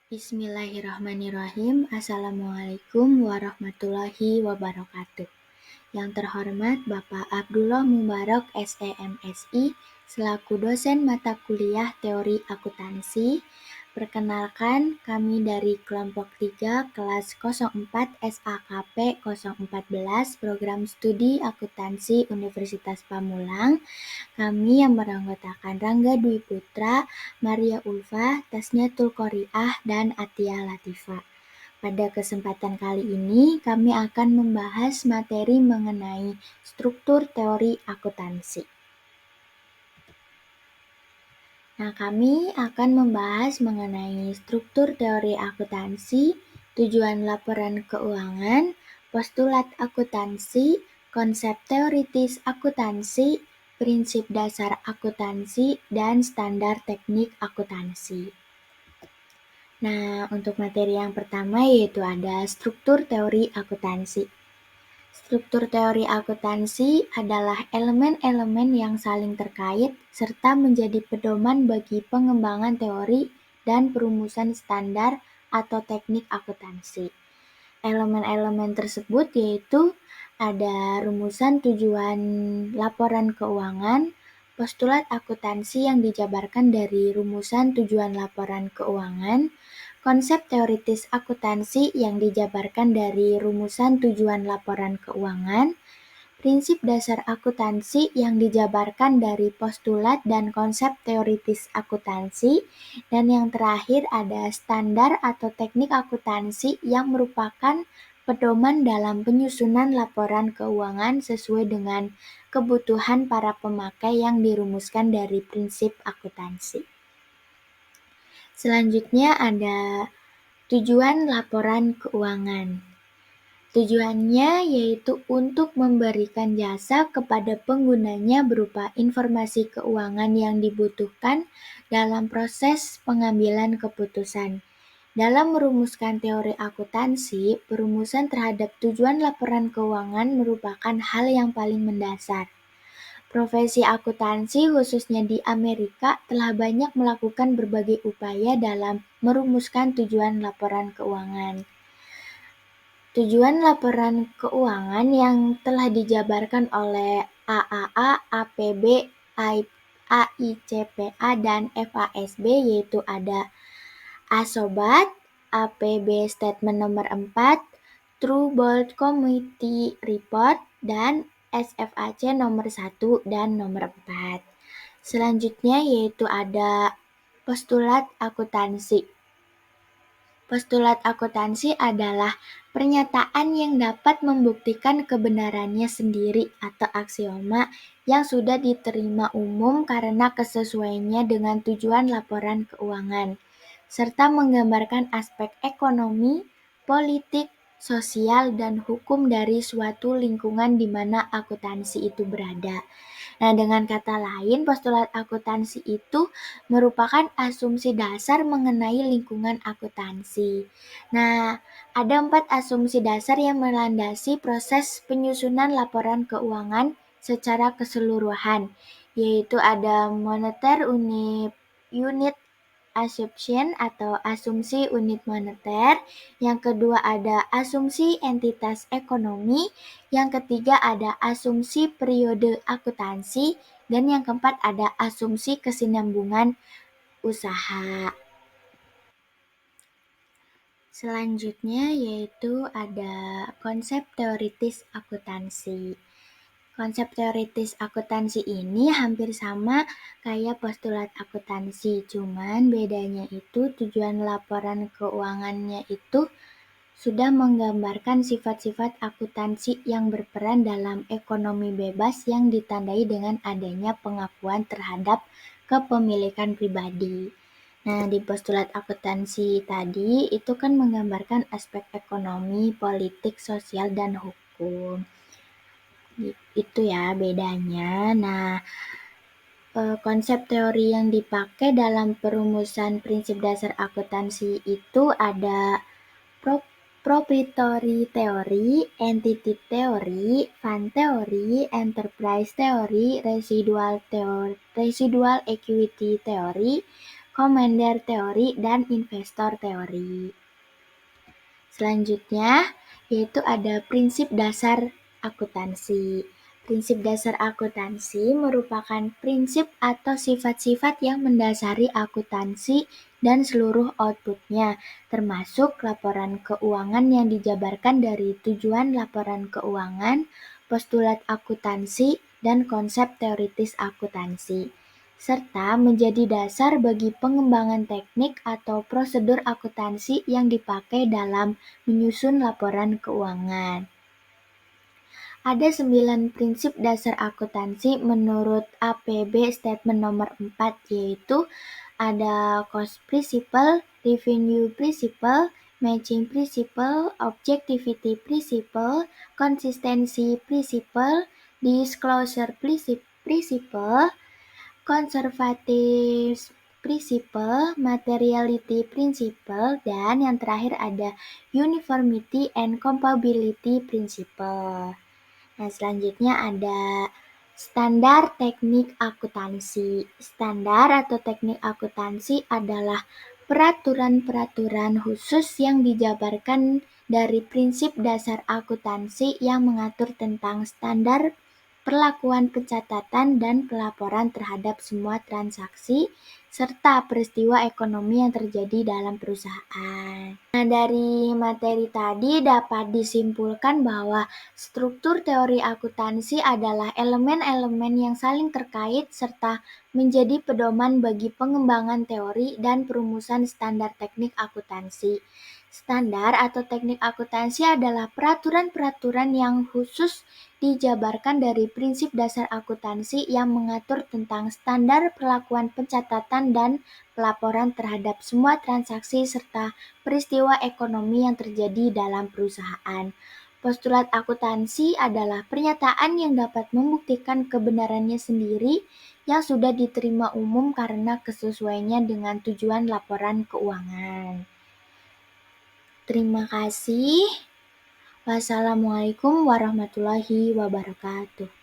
Bismillahirrahmanirrahim. Assalamualaikum warahmatullahi wabarakatuh. Yang terhormat Bapak Abdullah Mubarak SEMSI selaku dosen mata kuliah Teori Akuntansi. Perkenalkan, kami dari kelompok 3 kelas 04 SAKP 014 Program Studi Akuntansi Universitas Pamulang. Kami yang beranggotakan Rangga Dwi Putra, Maria Ulfa, Tasniatul Qoriah, dan Atia Latifa. Pada kesempatan kali ini, kami akan membahas materi mengenai struktur teori akuntansi. Kami akan membahas mengenai struktur teori akuntansi, tujuan laporan keuangan, postulat akuntansi, konsep teoritis akuntansi, prinsip dasar akuntansi, dan standar teknik akuntansi. Untuk materi yang pertama yaitu ada struktur teori akuntansi. Struktur teori akuntansi adalah elemen-elemen yang saling terkait serta menjadi pedoman bagi pengembangan teori dan perumusan standar atau teknik akuntansi. Elemen-elemen tersebut yaitu ada rumusan tujuan laporan keuangan, postulat akuntansi yang dijabarkan dari rumusan tujuan laporan keuangan, konsep teoritis akuntansi yang dijabarkan dari rumusan tujuan laporan keuangan, prinsip dasar akuntansi yang dijabarkan dari postulat dan konsep teoritis akuntansi, dan yang terakhir ada standar atau teknik akuntansi yang merupakan pedoman dalam penyusunan laporan keuangan sesuai dengan kebutuhan para pemakai yang dirumuskan dari prinsip akuntansi. Selanjutnya ada tujuan laporan keuangan. Tujuannya yaitu untuk memberikan jasa kepada penggunanya berupa informasi keuangan yang dibutuhkan dalam proses pengambilan keputusan. Dalam merumuskan teori akuntansi, perumusan terhadap tujuan laporan keuangan merupakan hal yang paling mendasar. Profesi akuntansi khususnya di Amerika telah banyak melakukan berbagai upaya dalam merumuskan tujuan laporan keuangan. Tujuan laporan keuangan yang telah dijabarkan oleh AAA, APB, AICPA, dan FASB yaitu ada ASOBAT, APB Statement nomor 4, True Bold Committee Report, dan SFAC nomor 1 dan nomor 4. Selanjutnya yaitu ada postulat akuntansi. Postulat akuntansi adalah pernyataan yang dapat membuktikan kebenarannya sendiri atau aksioma yang sudah diterima umum karena kesesuaiannya dengan tujuan laporan keuangan, serta menggambarkan aspek ekonomi, politik, sosial, dan hukum dari suatu lingkungan di mana akuntansi itu berada. Dengan kata lain, postulat akuntansi itu merupakan asumsi dasar mengenai lingkungan akuntansi. Ada 4 asumsi dasar yang melandasi proses penyusunan laporan keuangan secara keseluruhan, yaitu ada moneter unit assumption atau asumsi unit moneter, yang kedua ada asumsi entitas ekonomi, yang ketiga ada asumsi periode akuntansi, dan yang keempat ada asumsi kesinambungan usaha. Selanjutnya yaitu ada konsep teoritis akuntansi. Konsep teoritis akuntansi ini hampir sama kayak postulat akuntansi, cuman bedanya itu tujuan laporan keuangannya itu sudah menggambarkan sifat-sifat akuntansi yang berperan dalam ekonomi bebas yang ditandai dengan adanya pengakuan terhadap kepemilikan pribadi. Di postulat akuntansi tadi itu kan menggambarkan aspek ekonomi, politik, sosial, dan hukum. Itu ya bedanya. Konsep teori yang dipakai dalam perumusan prinsip dasar akuntansi itu ada proprietary theory, entity theory, fund theory, enterprise theory, residual equity theory, commander teori, dan investor teori. Selanjutnya, yaitu ada prinsip dasar akuntansi. Prinsip dasar akuntansi merupakan prinsip atau sifat-sifat yang mendasari akuntansi dan seluruh outputnya, termasuk laporan keuangan yang dijabarkan dari tujuan laporan keuangan, postulat akuntansi, dan konsep teoritis akuntansi, serta menjadi dasar bagi pengembangan teknik atau prosedur akuntansi yang dipakai dalam menyusun laporan keuangan. Ada 9 prinsip dasar akuntansi menurut APB Statement nomor 4, yaitu ada Cost Principle, Revenue Principle, Matching Principle, Objectivity Principle, Consistency Principle, Disclosure Principle, Conservative Principle, Materiality Principle, dan yang terakhir ada Uniformity and Compatibility Principle. Nah, selanjutnya ada standar teknik akuntansi. Standar atau teknik akuntansi adalah peraturan-peraturan khusus yang dijabarkan dari prinsip dasar akuntansi yang mengatur tentang standar perlakuan pencatatan dan pelaporan terhadap semua transaksi serta peristiwa ekonomi yang terjadi dalam perusahaan. Nah, dari materi tadi dapat disimpulkan bahwa struktur teori akuntansi adalah elemen-elemen yang saling terkait serta menjadi pedoman bagi pengembangan teori dan perumusan standar teknik akuntansi. Standar atau teknik akuntansi adalah peraturan-peraturan yang khusus dijabarkan dari prinsip dasar akuntansi yang mengatur tentang standar perlakuan pencatatan dan pelaporan terhadap semua transaksi serta peristiwa ekonomi yang terjadi dalam perusahaan. Postulat akuntansi adalah pernyataan yang dapat membuktikan kebenarannya sendiri yang sudah diterima umum karena kesesuaiannya dengan tujuan laporan keuangan. Terima kasih. Wassalamualaikum warahmatullahi wabarakatuh.